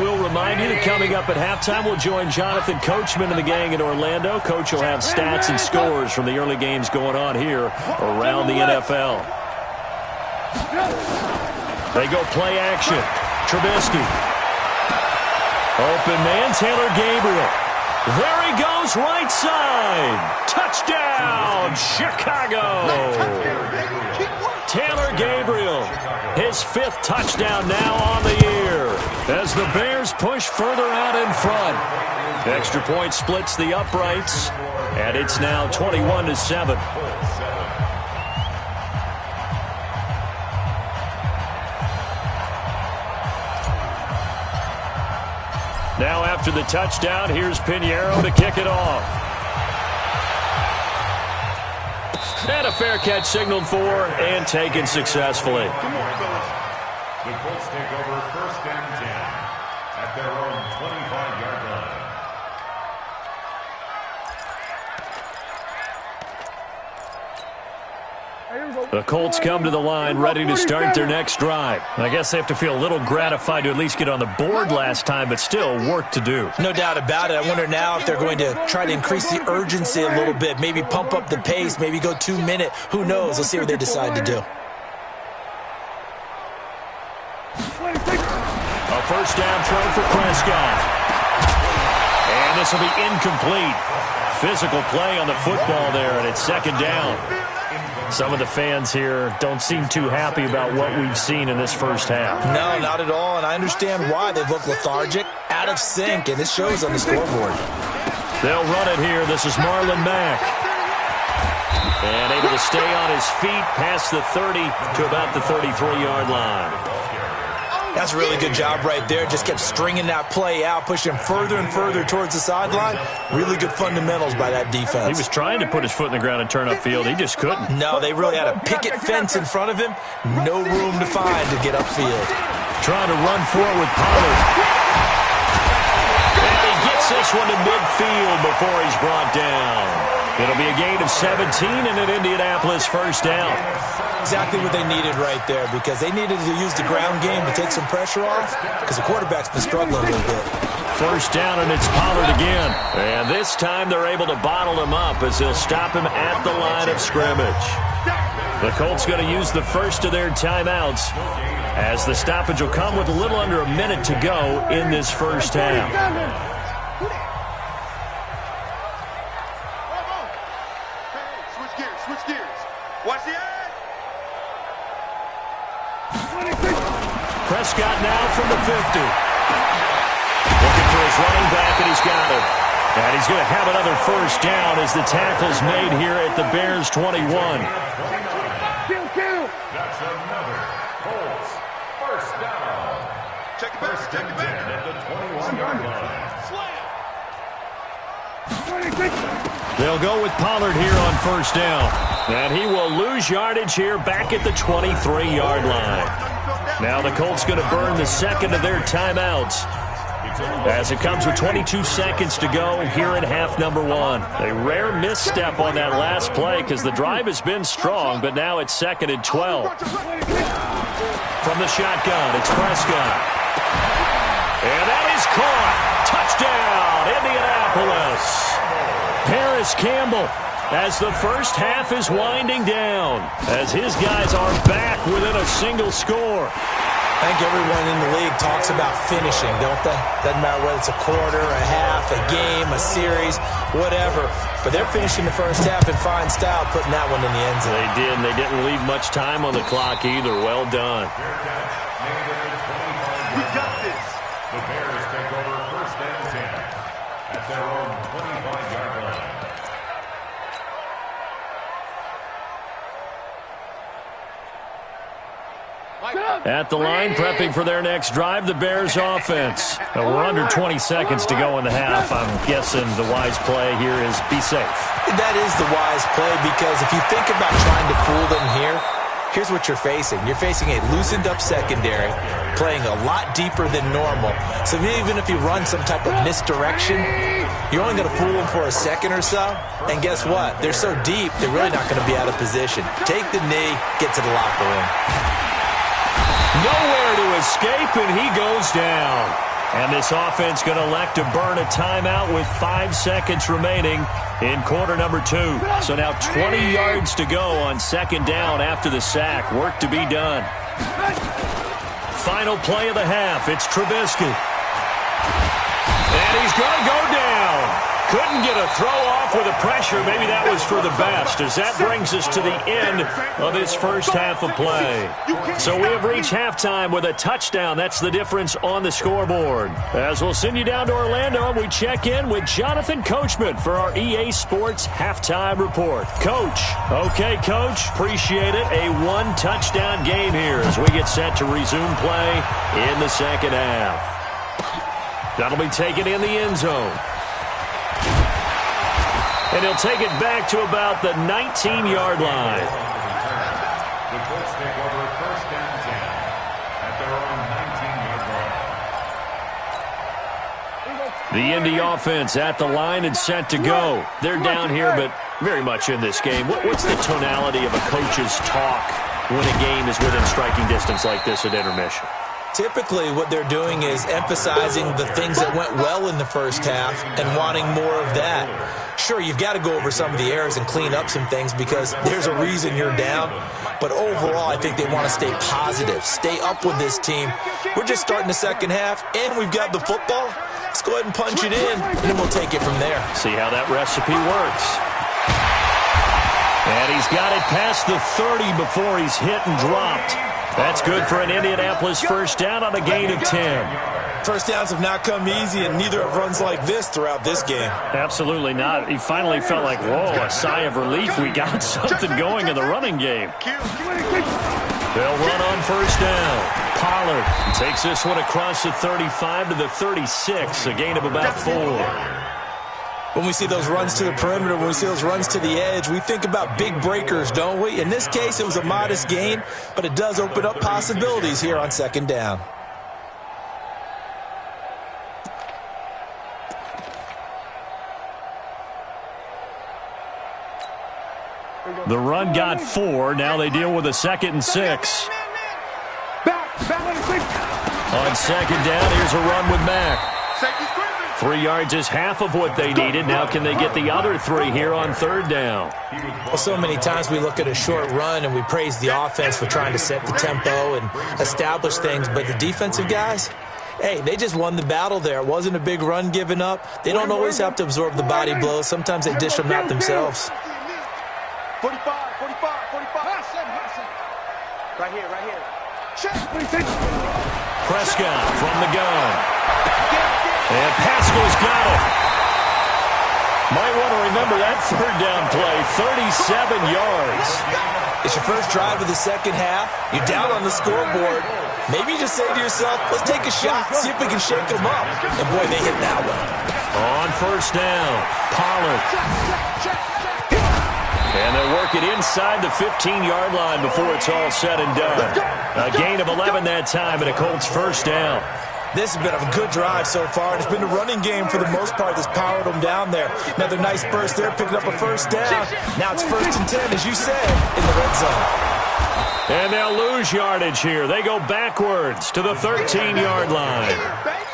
We'll remind you that coming up at halftime, we'll join Jonathan Coachman and the gang in Orlando. Coach will have stats and scores from the early games going on here around the NFL. They go play action. Trubisky. Open man, Taylor Gabriel. There he goes, right side. Touchdown, Chicago. Taylor Gabriel, his 5th touchdown now on the year as the Bears push further out in front. Extra point splits the uprights, and it's now 21-7. Now after the touchdown, here's Pinheiro to kick it off. And a fair catch signaled for and taken successfully. The Colts take over 1st and 10 at their own 25-yard line. The Colts come to the line ready to start their next drive. I guess they have to feel a little gratified to at least get on the board last time, but still work to do. No doubt about it. I wonder now if they're going to try to increase the urgency a little bit, maybe pump up the pace, maybe go 2-minute. Who knows? Let's see what they decide to do. A first down throw for Prescott. And this will be incomplete. Physical play on the football there, and it's 2nd down. Some of the fans here don't seem too happy about what we've seen in this first half. No, not at all, and I understand why. They've looked lethargic, out of sync, and it shows on the scoreboard. They'll run it here. This is Marlon Mack. And able to stay on his feet past the 30 to about the 33-yard line. That's a really good job right there. Just kept stringing that play out, pushing him further and further towards the sideline. Really good fundamentals by that defense. He was trying to put his foot in the ground and turn upfield. He just couldn't. No, they really had a picket fence in front of him. No room to find to get upfield. Trying to run forward with Pollard. And he gets this one to midfield before he's brought down. It'll be a gain of 17 and an Indianapolis first down. Exactly what they needed right there, because they needed to use the ground game to take some pressure off, because the quarterback's been struggling a little bit. First down, and it's Pollard again. And this time they're able to bottle him up as they'll stop him at the line of scrimmage. The Colts going to use the first of their timeouts, as the stoppage will come with a little under a minute to go in this first half. Switch gears. Watch the eye. Prescott now from the 50. Looking for his running back, and he's got it. And he's going to have another first down as the tackle's made here at the Bears' 21. That's another Colts first down. Check it back. First and 10 at the 21-yard line. They'll go with Pollard here on first down. And he will lose yardage here back at the 23-yard line. Now the Colts going to burn the second of their timeouts, as it comes with 22 seconds to go here in half number 1. A rare misstep on that last play because the drive has been strong, but now it's 2nd and 12. From the shotgun, it's Prescott. And that is caught. Touchdown, Indianapolis. Paris Campbell, as the first half is winding down, as his guys are back within a single score. I think everyone in the league talks about finishing, don't they? Doesn't matter whether it's a quarter, a half, a game, a series, whatever. But they're finishing the first half in fine style, putting that one in the end zone. They did, and they didn't leave much time on the clock either. Well done. We got this. The Bears take over first and 10 at their own 25-yard line. At the line, prepping for their next drive, the Bears offense. We're under 20 seconds to go in the half. I'm guessing the wise play here is be safe. That is the wise play, because if you think about trying to fool them here, here's what you're facing. You're facing a loosened-up secondary, playing a lot deeper than normal. So even if you run some type of misdirection, you're only going to fool them for a second or so. And guess what? They're so deep, they're really not going to be out of position. Take the knee, get to the locker room. Nowhere to escape, and he goes down. And this offense going to elect to burn a timeout with 5 seconds remaining in quarter number 2. So now 20 yards to go on second down after the sack. Work to be done. Final play of the half. It's Trubisky. And he's going to go down. Couldn't get a throw off with the pressure. Maybe that was for the best, as that brings us to the end of this first half of play. So we have reached halftime with a touchdown. That's the difference on the scoreboard. As we'll send you down to Orlando, we check in with Jonathan Coachman for our EA Sports Halftime Report. Coach. Okay, Coach. Appreciate it. A one-touchdown game here as we get set to resume play in the second half. That'll be taken in the end zone. And he'll take it back to about the 19-yard line. The Colts take over first and 10 at their own 19-yard line. The Indy offense at the line and set to go. They're down here, but very much in this game. What's the tonality of a coach's talk when a game is within striking distance like this at intermission? Typically, what they're doing is emphasizing the things that went well in the first half and wanting more of that. Sure, you've got to go over some of the errors and clean up some things because there's a reason you're down. But overall, I think they want to stay positive, stay up with this team. We're just starting the second half, and we've got the football. Let's go ahead and punch it in, and then we'll take it from there. See how that recipe works. And he's got it past the 30 before he's hit and dropped. That's good for an Indianapolis first down on a gain of 10. First downs have not come easy, and neither have runs like this throughout this game. Absolutely not. He finally felt like, whoa, a sigh of relief. We got something going in the running game. They'll run on first down. Pollard takes this one across the 35 to the 36, a gain of about 4. When we see those runs to the perimeter, when we see those runs to the edge, we think about big breakers, don't we? In this case, it was a modest gain, but it does open up possibilities here on second down. The run got 4. Now they deal with a 2nd and 6. On second down, here's a run with Mack. 3 yards is half of what they needed. Now can they get the other 3 here on third down? Well, so many times we look at a short run and we praise the offense for trying to set the tempo and establish things. But the defensive guys, hey, they just won the battle there. It wasn't a big run given up. They don't always have to absorb the body blows. Sometimes they dish them out themselves. 45. Right here. Prescott from the gun. And Pascal's got it. Might want to remember that third down play, 37 yards. It's your first drive of the second half. You're down on the scoreboard. Maybe you just say to yourself, let's take a shot, see if we can shake them up. And, boy, they hit that one. On first down, Pollard. And they'll work it inside the 15-yard line before it's all said and done. A gain of 11 that time and a Colts first down. This has been a good drive so far, and it's been the running game for the most part that's powered them down there. Another nice burst there, picking up a first down. Now it's 1st and 10, as you said, in the red zone. And they'll lose yardage here. They go backwards to the 13-yard line.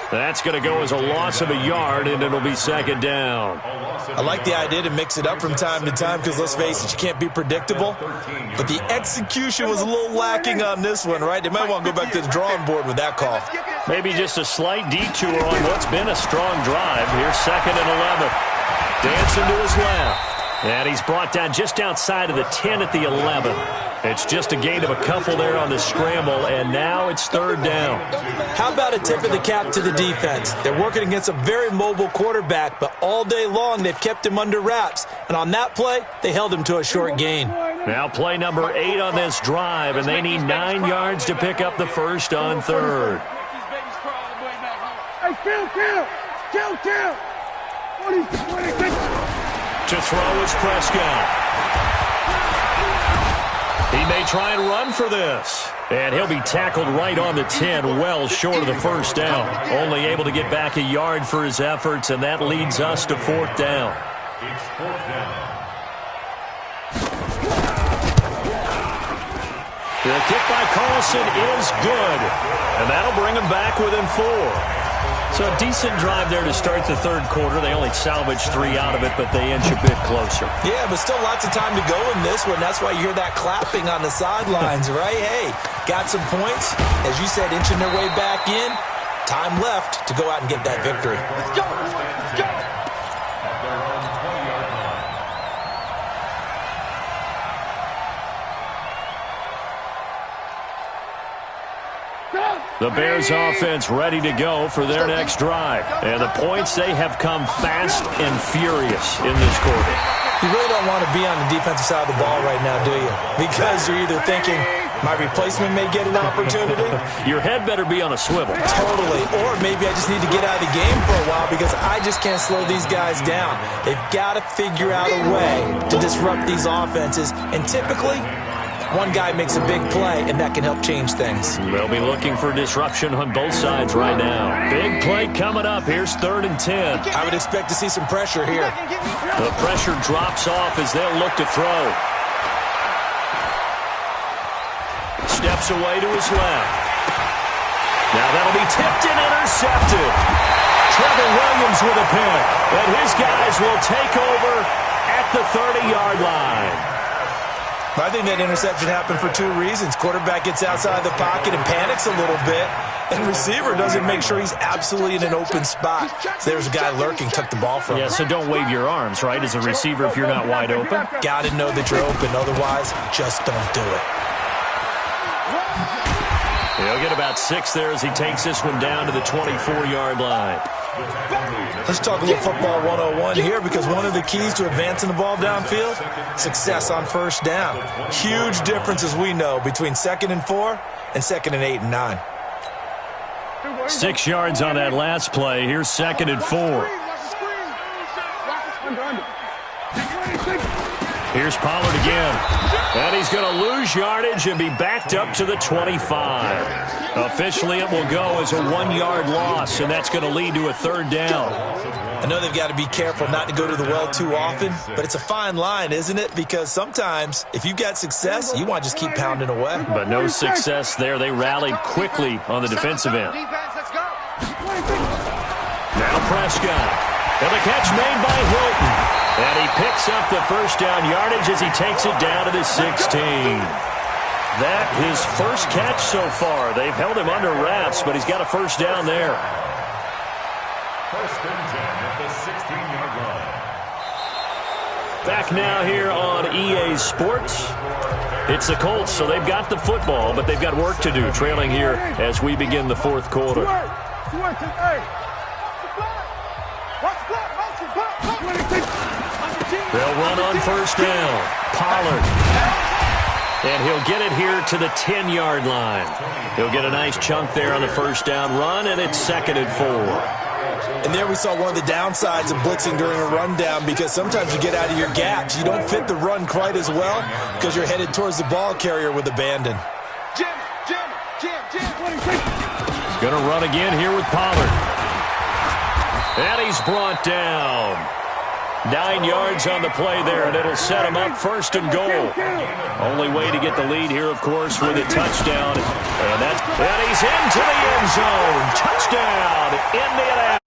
That's going to go as a loss of a yard, and it'll be second down. I like the idea to mix it up from time to time because, let's face it, you can't be predictable. But the execution was a little lacking on this one, right? They might want to go back to the drawing board with that call. Maybe just a slight detour on what's been a strong drive. Here's 2nd and 11. Dancing to his left. And he's brought down just outside of the 10 at the 11. It's just a gain of a couple there on the scramble, and now it's third down. How about a tip of the cap to the defense? They're working against a very mobile quarterback, but all day long they've kept him under wraps. And on that play, they held him to a short gain. Now play number 8 on this drive, and they need 9 yards to pick up the first on third. To throw is Prescott. He may try and run for this. And he'll be tackled right on the 10, well short of the first down. Only able to get back a yard for his efforts, and that leads us to fourth down. It's fourth down. The kick by Carlson is good. And that'll bring him back within 4. So a decent drive there to start the third quarter. They only salvaged 3 out of it, but they inch a bit closer. Yeah, but still lots of time to go in this one. That's why you hear that clapping on the sidelines, right? Hey, got some points. As you said, inching their way back in. Time left to go out and get that victory. Let's go. Let's go. At their own 20-yard line. The Bears offense ready to go for their next drive. And the points, they have come fast and furious in this quarter. You really don't want to be on the defensive side of the ball right now, do you? Because you're either thinking, my replacement may get an opportunity. Your head better be on a swivel. Totally. Or maybe I just need to get out of the game for a while because I just can't slow these guys down. They've got to figure out a way to disrupt these offenses. And typically, one guy makes a big play, and that can help change things. They'll be looking for disruption on both sides right now. Big play coming up. Here's 3rd and 10. I would expect to see some pressure here. The pressure drops off as they'll look to throw. Steps away to his left. Now that'll be tipped and intercepted. Trevor Williams with a pick. And his guys will take over at the 30-yard line. I think that interception happened for 2 reasons. Quarterback gets outside the pocket and panics a little bit, and receiver doesn't make sure he's absolutely in an open spot. So there's a guy lurking, took the ball from him. Yeah, so don't wave your arms, right, as a receiver if you're not wide open. Got to know that you're open. Otherwise, just don't do it. He'll get about 6 there as he takes this one down to the 24-yard line. Let's talk a little football 101 here because one of the keys to advancing the ball downfield, success on first down. Huge difference, as we know, between 2nd and 4 and 2nd and 8 and 9. 6 yards on that last play. Here's 2nd and 4. Here's Pollard again. And he's going to lose yardage and be backed up to the 25. Officially, it will go as a 1-yard loss, and that's going to lead to a 3rd down. I know they've got to be careful not to go to the well too often, but it's a fine line, isn't it? Because sometimes, if you've got success, you want to just keep pounding away. But no success there. They rallied quickly on the defensive end. Now Prescott. And the catch made by Hilton. And he picks up the first down yardage as he takes it down to the 16. That his first catch so far. They've held him under wraps, but he's got a first down there. 1st and 10 at the 16-yard line. Back now here on EA Sports. It's the Colts, so they've got the football, but they've got work to do, trailing here as we begin the 4th quarter. They'll run on first down. Pollard. And he'll get it here to the 10-yard line. He'll get a nice chunk there on the first down run, and it's 2nd and 4. And there we saw one of the downsides of blitzing during a rundown because sometimes you get out of your gaps. You don't fit the run quite as well because you're headed towards the ball carrier with abandon. Going to run again here with Pollard. And he's brought down. 9 yards on the play there, and it'll set him up 1st and goal. Only way to get the lead here, of course, with a touchdown. And he's into the end zone. Touchdown, Indianapolis.